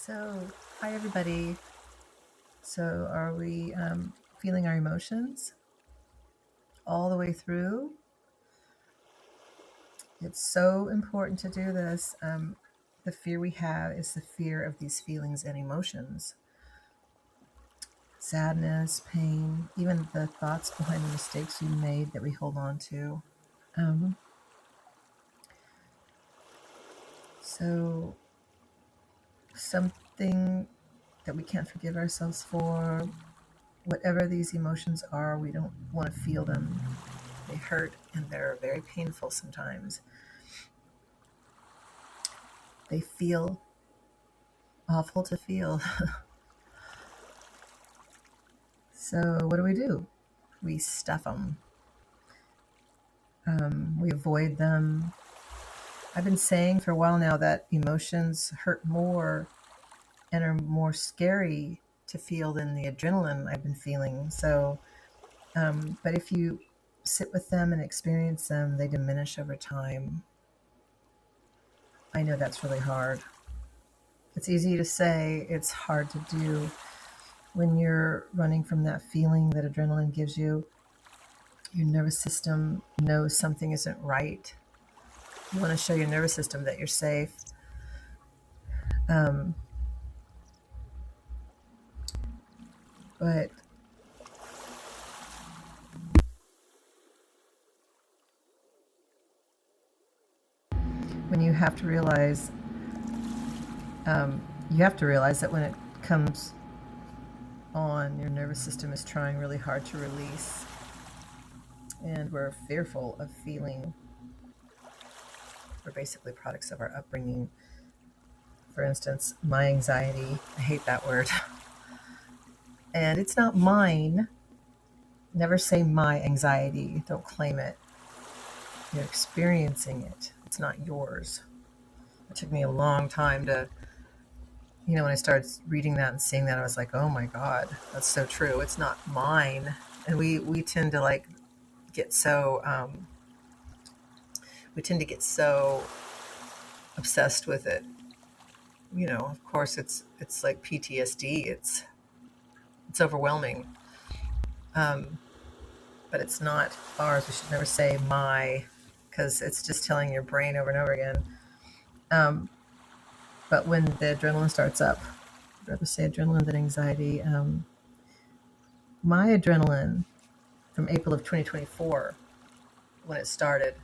So, hi everybody. So, are we feeling our emotions all the way through? It's so important to do this. The fear we have is the fear of these feelings and emotions, sadness, pain, even the thoughts behind the mistakes we made that we hold on to. Um, so, something that we can't forgive ourselves for, whatever these emotions are, we don't want to feel them. They hurt and they're very painful sometimes. They feel awful to feel. So, what do? We stuff them, we avoid them. I've been saying for a while now that emotions hurt more and are more scary to feel than the adrenaline I've been feeling. So, but if you sit with them and experience them, they diminish over time. I know that's really hard. It's easy to say, it's hard to do when you're running from that feeling that adrenaline gives you. Your nervous system knows something isn't right. You want to show your nervous system that you're safe. Um, but when you have to realize that when it comes on, your nervous system is trying really hard to release. And we're fearful of feeling. We're basically products of our upbringing. For instance, my anxiety, I hate that word. And it's not mine. Never say my anxiety. Don't claim it. You're experiencing it. It's not yours. It took me a long time to, when I started reading that and seeing that, I was like, oh my God, that's so true. It's not mine. And we tend to get so, obsessed with it. Of course it's like PTSD. It's overwhelming. But it's not ours. We should never say my, because it's just telling your brain over and over again. But when the adrenaline starts up, I'd rather say adrenaline than anxiety. My adrenaline from April of 2024, when it started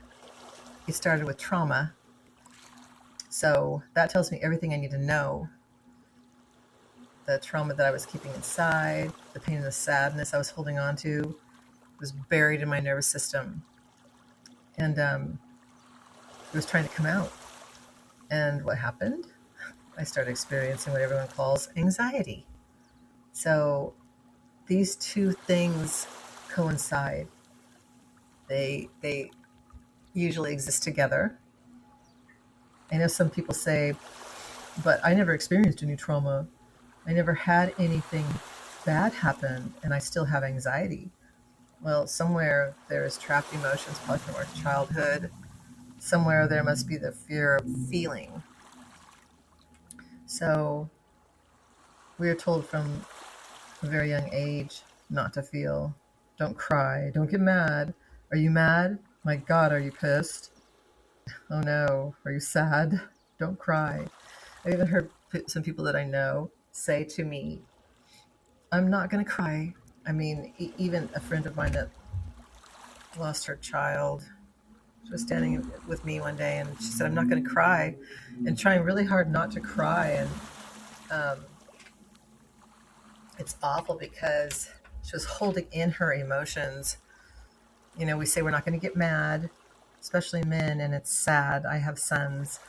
with trauma. So that tells me everything I need to know. The trauma that I was keeping inside, the pain and the sadness I was holding on to was buried in my nervous system. And it was trying to come out. And what happened? I started experiencing what everyone calls anxiety. So these two things coincide. They usually exist together. I know some people say, but I never experienced any trauma. I never had anything bad happen, and I still have anxiety. Well, somewhere there is trapped emotions, probably from our childhood. Somewhere there must be the fear of feeling. So we are told from a very young age not to feel. Don't cry. Don't get mad. Are you mad? My God, are you pissed? Oh no. Are you sad? Don't cry. I even heard some people that I know say to me, I'm not going to cry. I mean, even a friend of mine that lost her child, she was standing with me one day and she said, I'm not going to cry, and trying really hard not to cry. And it's awful because she was holding in her emotions. We say we're not going to get mad, especially men, and it's sad. I have sons,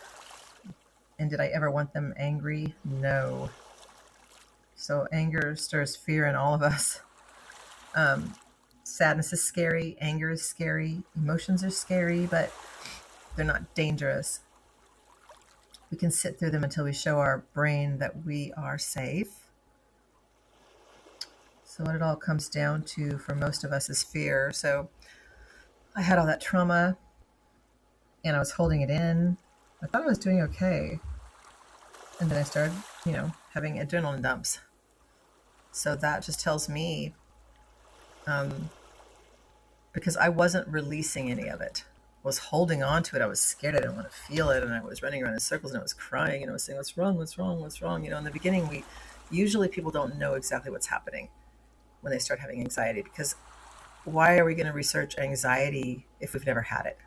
and did I ever want them angry? No. So anger stirs fear in all of us. Sadness is scary, anger is scary, emotions are scary, but they're not dangerous. We can sit through them until we show our brain that we are safe. So what it all comes down to for most of us is fear. So I had all that trauma and I was holding it in. I thought I was doing okay. And then I started having adrenaline dumps. So that just tells me, because I wasn't releasing any of it, I was holding on to it. I was scared. I didn't want to feel it. And I was running around in circles and I was crying and I was saying, what's wrong? What's wrong? What's wrong? In the beginning, usually people don't know exactly what's happening when they start having anxiety, because why are we going to research anxiety if we've never had it?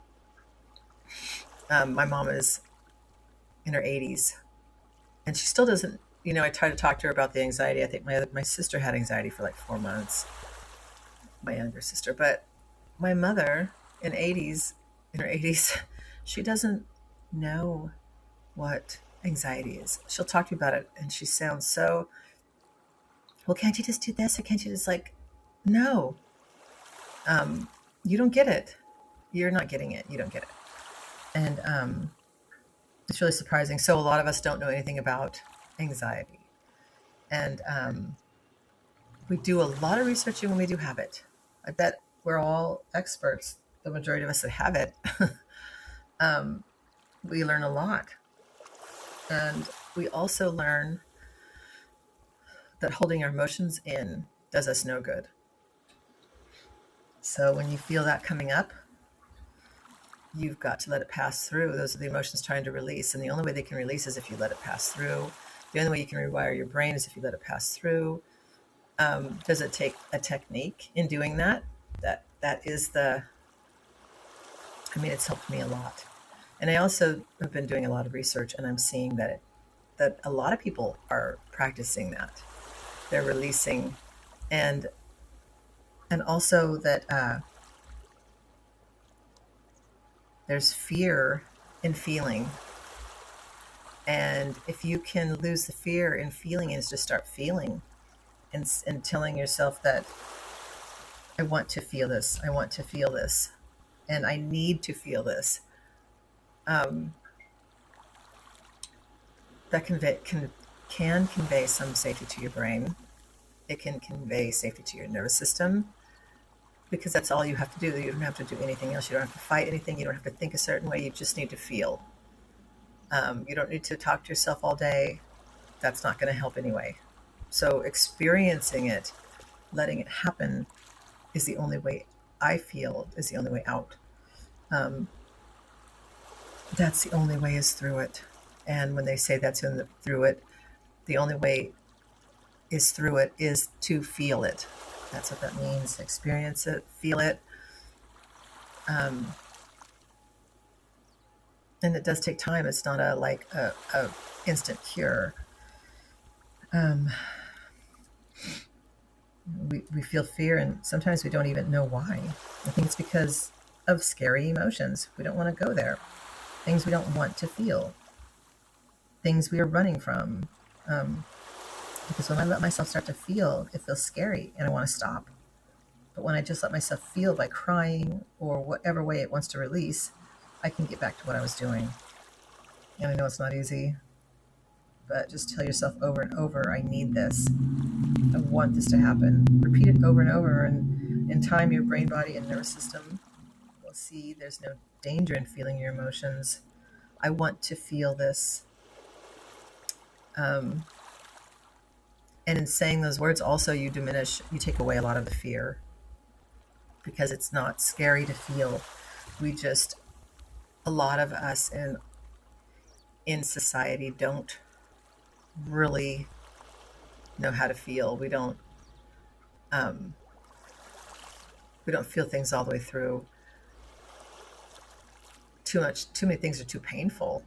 My mom is in her 80s and she still doesn't, I try to talk to her about the anxiety. I think my sister had anxiety for like 4 months, my younger sister, but my mother in her 80s, she doesn't know what anxiety is. She'll talk to me about it and she sounds so, well, can't you just do this? Or can't you just no, you don't get it. You're not getting it. You don't get it. And it's really surprising. So a lot of us don't know anything about anxiety. And we do a lot of researching when we do have it. I bet we're all experts, the majority of us that have it. We learn a lot. And we also learn that holding our emotions in does us no good. So when you feel that coming up, you've got to let it pass through. Those are the emotions trying to release. And the only way they can release is if you let it pass through. The only way you can rewire your brain is if you let it pass through. Does it take a technique in doing that? That is it's helped me a lot. And I also have been doing a lot of research, and I'm seeing that a lot of people are practicing that. They're releasing, and also that there's fear in feeling. And if you can lose the fear in feeling and just start feeling and telling yourself that I want to feel this, I want to feel this, and I need to feel this, that can convey some safety to your brain. It can convey safety to your nervous system, because that's all you have to do. You don't have to do anything else. You don't have to fight anything. You don't have to think a certain way. You just need to feel. You don't need to talk to yourself all day. That's not going to help anyway. So experiencing it, letting it happen, is the only way I feel, is the only way out. That's the only way, is through it. And when they say through it, the only way is through it is to feel it. That's what that means. Experience it, feel it. And it does take time. It's not a instant cure. We feel fear, and sometimes we don't even know why. I think it's because of scary emotions. We don't want to go there. Things we don't want to feel. Things we are running from. Because when I let myself start to feel, it feels scary and I want to stop. But when I just let myself feel by crying or whatever way it wants to release, I can get back to what I was doing. And I know it's not easy, but just tell yourself over and over, I need this. I want this to happen. Repeat it over and over, and in time, your brain, body, and nervous system will see there's no danger in feeling your emotions. I want to feel this. And in saying those words, also, you take away a lot of the fear, because it's not scary to feel. A lot of us in society don't really know how to feel. We don't feel things all the way through. Too many things are too painful.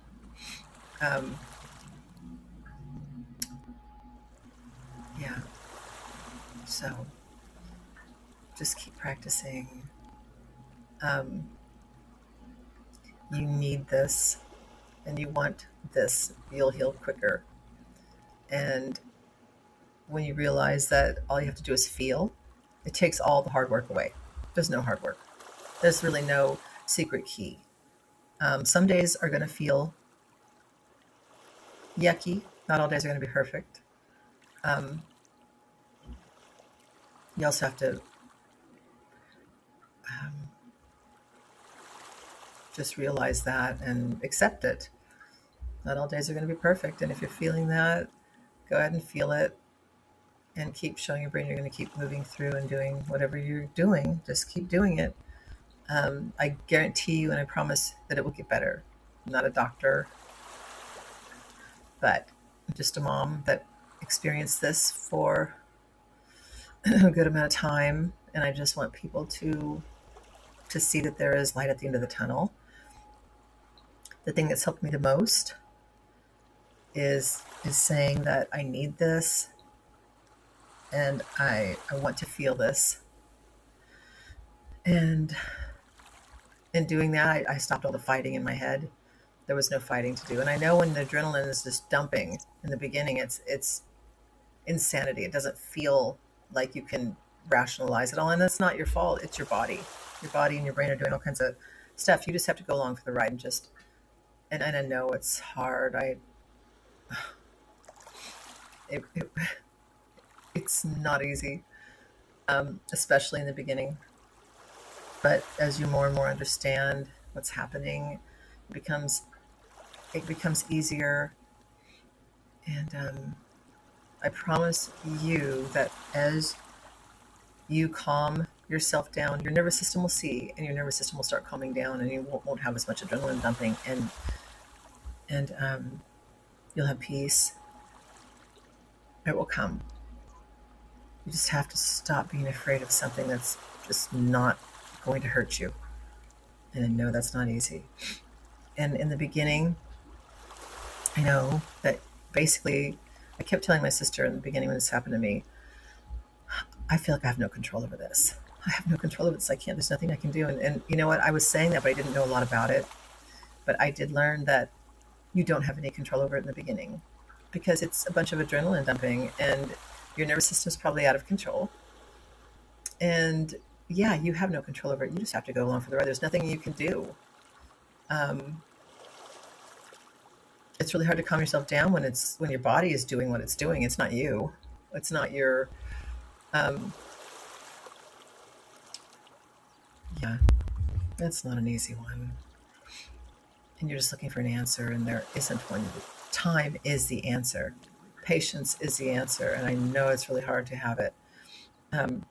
Yeah. So just keep practicing. You need this and you want this. You'll heal quicker. And when you realize that all you have to do is feel, it takes all the hard work away. There's no hard work. There's really no secret key. Some days are going to feel yucky. Not all days are going to be perfect. You also have to just realize that and accept it. Not all days are going to be perfect. And if you're feeling that, Go ahead and feel it and keep showing your brain you're going to keep moving through and doing whatever you're doing. Just keep doing it. I guarantee you and I promise that it will get better. I'm not a doctor, but I'm just a mom that experienced this for a good amount of time. And I just want people to see that there is light at the end of the tunnel. The thing that's helped me the most is saying that I need this and I want to feel this. And in doing that, I stopped all the fighting in my head. There was no fighting to do. And I know when the adrenaline is just dumping in the beginning, it's insanity. It doesn't feel like you can rationalize it all. And that's not your fault. It's your body. Your body and your brain are doing all kinds of stuff. You just have to go along for the ride and just, and I know it's hard. It's not easy, especially in the beginning. But as you more and more understand what's happening, it becomes easier. And I promise you that as you calm yourself down, your nervous system will see, and your nervous system will start calming down, and you won't have as much adrenaline dumping, and you'll have peace. It will come. You just have to stop being afraid of something that's just not going to hurt you. And I know that's not easy. And in the beginning, I know that basically, I kept telling my sister in the beginning when this happened to me, I feel like I have no control over this. I have no control over this. There's nothing I can do. And you know what? I was saying that, but I didn't know a lot about it. But I did learn that you don't have any control over it in the beginning because it's a bunch of adrenaline dumping and your nervous system's probably out of control. And yeah, you have no control over it. You just have to go along for the ride. There's nothing you can do. Um, it's really hard to calm yourself down when your body is doing what it's doing. It's not you. It's not your. Um, yeah, that's not an easy one. And you're just looking for an answer, and there isn't one. Time is the answer. Patience is the answer, and I know it's really hard to have it. Um,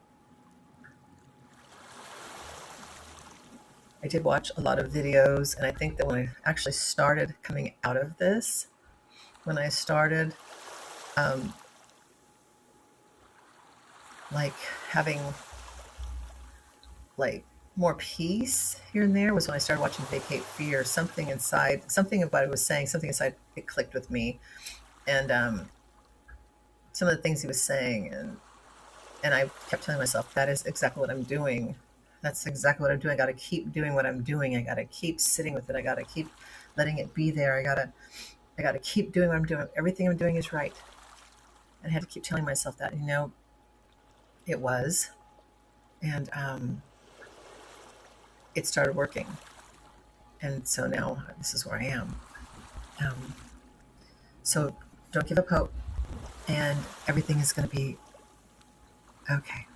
I did watch a lot of videos, and I think that when I actually started coming out of this, when I started um, like having like more peace here and there was when I started watching Vacate Fear. Something inside, something about it was saying, something inside it clicked with me, and some of the things he was saying, and I kept telling myself that is exactly what I'm doing. That's exactly what I'm doing. I got to keep doing what I'm doing. I got to keep sitting with it. I got to keep letting it be there. I got to keep doing what I'm doing. Everything I'm doing is right. And I had to keep telling myself that. It was, and it started working. And so now this is where I am. Um, so don't give up hope, and everything is going to be okay.